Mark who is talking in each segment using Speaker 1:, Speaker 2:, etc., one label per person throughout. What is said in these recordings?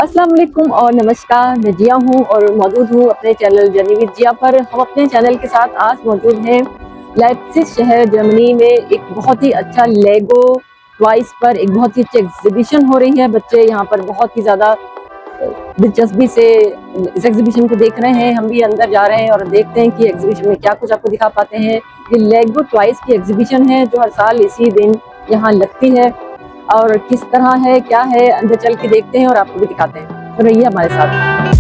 Speaker 1: अस्सलाम वालेकुम और नमस्कार। मैं जिया हूँ और मौजूद हूँ अपने चैनल जर्नी विद जिया पर। हम अपने चैनल के साथ आज मौजूद हैं लाइप्ज़िग शहर जर्मनी में। एक बहुत ही अच्छा लेगो टॉयज़ पर एक बहुत ही अच्छी एग्जीबिशन हो रही है। बच्चे यहाँ पर बहुत ही ज़्यादा दिलचस्पी से इस एग्जीबिशन को देख रहे हैं। हम भी अंदर जा रहे हैं और देखते हैं कि एग्जीबिशन में क्या कुछ आपको दिखा पाते हैं। ये लेगो टॉयज़ की एग्जीबिशन है जो हर साल इसी दिन यहाँ लगती है और किस तरह है क्या है अंदर चल के देखते हैं और आपको भी दिखाते हैं। तो रहिए हमारे साथ।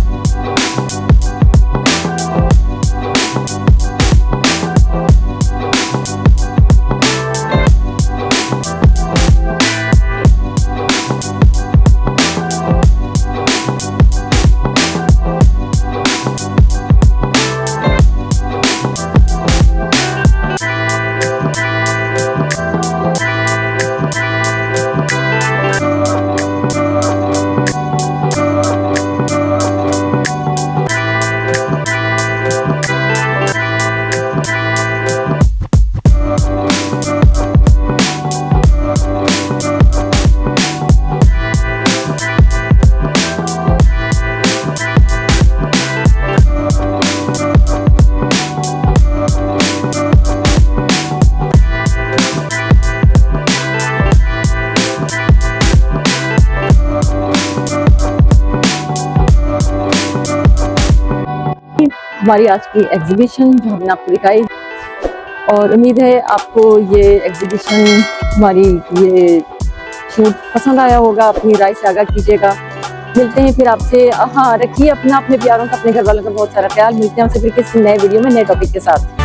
Speaker 1: हमारी आज की एग्जीबिशन जो हमने आपको दिखाई और उम्मीद है आपको ये एग्जीबिशन हमारी ये शूट पसंद आया होगा। अपनी राय से आगाह कीजिएगा। मिलते हैं फिर आपसे। हाँ, रखिए अपने प्यारों का, अपने घर वालों का बहुत सारा ख्याल। मिलते हैं आपसे फिर किसी नए वीडियो में नए टॉपिक के साथ।